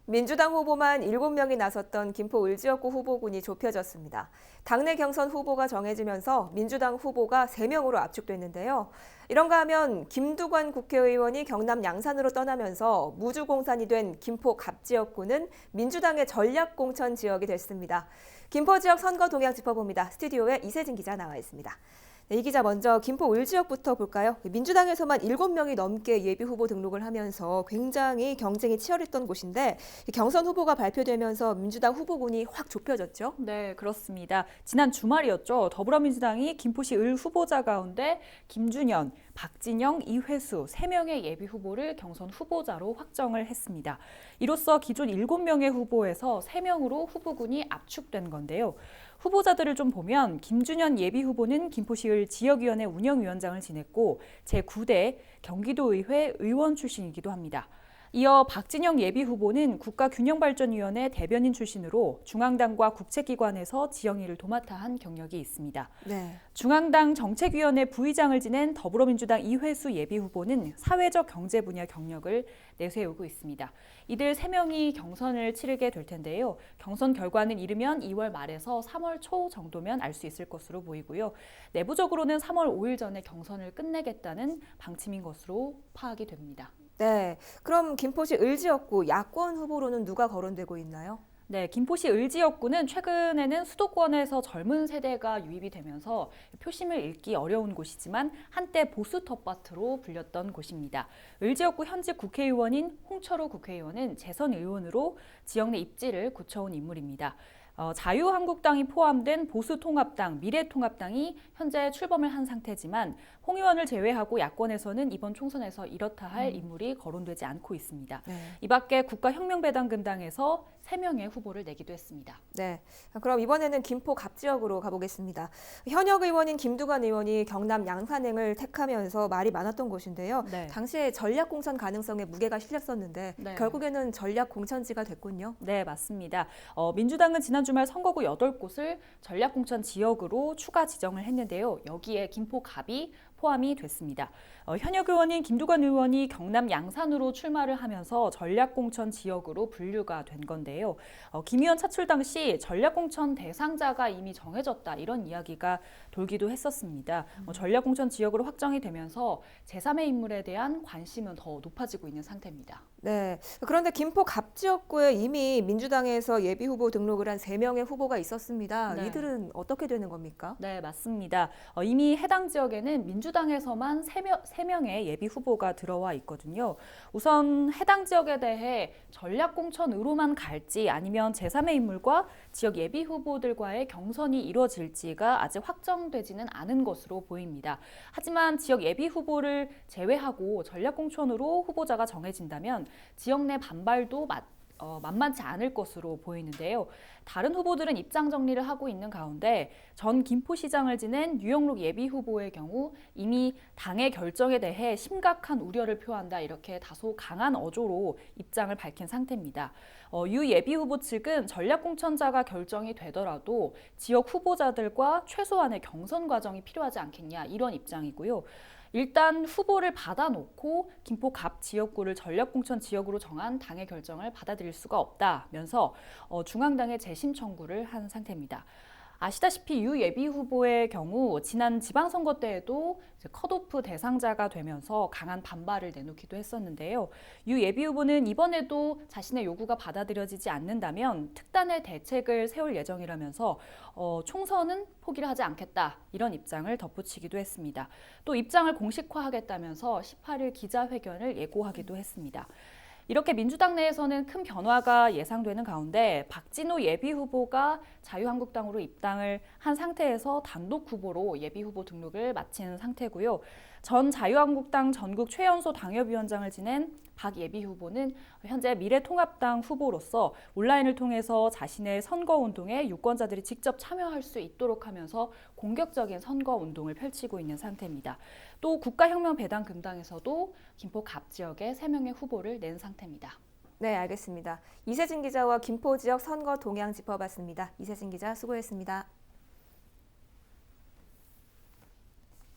민주당 후보만 7명이 나섰던 김포 을지역구 후보군이 좁혀졌습니다. 당내 경선 후보가 정해지면서 민주당 후보가 3명으로 압축됐는데요. 이런가 하면 김두관 국회의원이 경남 양산으로 떠나면서 무주공산이 된 김포 갑지역구는 민주당의 전략공천 지역이 됐습니다. 김포 지역 선거 동향 짚어봅니다. 스튜디오에 이세진 기자 나와 있습니다. 네, 이 기자 먼저 김포 을지역부터 볼까요? 민주당에서만 7명이 넘게 예비후보 등록을 하면서 굉장히 경쟁이 치열했던 곳인데 경선 후보가 발표되면서 민주당 후보군이 확 좁혀졌죠? 네, 그렇습니다. 지난 주말이었죠. 더불어민주당이 김포시 을 후보자 가운데 김준현, 박진영, 이회수 3명의 예비 후보를 경선 후보자로 확정을 했습니다. 이로써 기존 7명의 후보에서 3명으로 후보군이 압축된 건데요. 후보자들을 좀 보면 김준현 예비 후보는 김포시을 지역위원회 운영위원장을 지냈고 제9대 경기도의회 의원 출신이기도 합니다. 이어 박진영 예비 후보는 국가균형발전위원회 대변인 출신으로 중앙당과 국책기관에서 지역일을 도맡아 한 경력이 있습니다. 네. 중앙당 정책위원회 부의장을 지낸 더불어민주당 이회수 예비 후보는 사회적 경제 분야 경력을 내세우고 있습니다. 이들 3명이 경선을 치르게 될 텐데요. 경선 결과는 이르면 2월 말에서 3월 초 정도면 알 수 있을 것으로 보이고요. 내부적으로는 3월 5일 전에 경선을 끝내겠다는 방침인 것으로 파악이 됩니다. 네, 그럼 김포시 을지역구 야권 후보로는 누가 거론되고 있나요? 네, 김포시 을지역구는 최근에는 수도권에서 젊은 세대가 유입이 되면서 표심을 읽기 어려운 곳이지만 한때 보수 텃밭으로 불렸던 곳입니다. 을지역구 현직 국회의원인 홍철호 국회의원은 재선 의원으로 지역 내 입지를 굳혀온 인물입니다. 자유한국당이 포함된 보수통합당, 미래통합당이 현재 출범을 한 상태지만 홍 의원을 제외하고 야권에서는 이번 총선에서 이렇다 할 인물이 거론되지 않고 있습니다. 네. 이 밖에 국가혁명배당금당에서 3명의 후보를 내기도 했습니다. 네, 그럼 이번에는 김포 갑지역으로 가보겠습니다. 현역 의원인 김두관 의원이 경남 양산행을 택하면서 말이 많았던 곳인데요. 네. 당시에 전략공천 가능성에 무게가 실렸었는데 네. 결국에는 전략공천지가 됐군요. 네, 맞습니다. 민주당은 지난 주말 선거구 8곳을 전략공천 지역으로 추가 지정을 했는데요. 여기에 김포갑이 포함이 됐습니다. 현역 의원인 김두관 의원이 경남 양산으로 출마를 하면서 전략공천 지역으로 분류가 된 건데요. 김 의원 차출 당시 전략공천 대상자가 이미 정해졌다 이런 이야기가 돌기도 했었습니다. 전략공천 지역으로 확정이 되면서 제3의 인물에 대한 관심은 더 높아지고 있는 상태입니다. 네, 그런데 김포 갑지역구에 이미 민주당에서 예비후보 등록을 한 3명의 후보가 있었습니다. 네. 이들은 어떻게 되는 겁니까? 네, 맞습니다. 이미 해당 지역에는 민주당에서만 3명의 예비 후보가 들어와 있거든요. 우선 해당 지역에 대해 전략공천으로만 갈지 아니면 제3의 인물과 지역 예비 후보들과의 경선이 이루어질지가 아직 확정되지는 않은 것으로 보입니다. 하지만 지역 예비 후보를 제외하고 전략공천으로 후보자가 정해진다면 지역 내 반발도 만만치 않을 것으로 보이는데요. 다른 후보들은 입장 정리를 하고 있는 가운데 전 김포시장을 지낸 유영록 예비 후보의 경우 이미 당의 결정에 대해 심각한 우려를 표한다 이렇게 다소 강한 어조로 입장을 밝힌 상태입니다. 유 예비 후보 측은 전략공천자가 결정이 되더라도 지역 후보자들과 최소한의 경선 과정이 필요하지 않겠냐 이런 입장이고요. 일단 후보를 받아놓고 김포 갑 지역구를 전략공천 지역으로 정한 당의 결정을 받아들일 수가 없다면서 중앙당에 재심 청구를 한 상태입니다. 아시다시피 유 예비 후보의 경우 지난 지방선거 때에도 컷오프 대상자가 되면서 강한 반발을 내놓기도 했었는데요. 유 예비 후보는 이번에도 자신의 요구가 받아들여지지 않는다면 특단의 대책을 세울 예정이라면서 총선은 포기를 하지 않겠다 이런 입장을 덧붙이기도 했습니다. 또 입장을 공식화하겠다면서 18일 기자회견을 예고하기도 했습니다. 이렇게 민주당 내에서는 큰 변화가 예상되는 가운데 박진호 예비 후보가 자유한국당으로 입당을 한 상태에서 단독 후보로 예비 후보 등록을 마친 상태고요. 전 자유한국당 전국 최연소 당협위원장을 지낸 박 예비 후보는 현재 미래통합당 후보로서 온라인을 통해서 자신의 선거운동에 유권자들이 직접 참여할 수 있도록 하면서 공격적인 선거운동을 펼치고 있는 상태입니다. 또 국가혁명배당금당에서도 김포 갑 지역에 3명의 후보를 낸 상태입니다. 네, 알겠습니다. 이세진 기자와 김포 지역 선거 동향 짚어봤습니다. 이세진 기자 수고했습니다.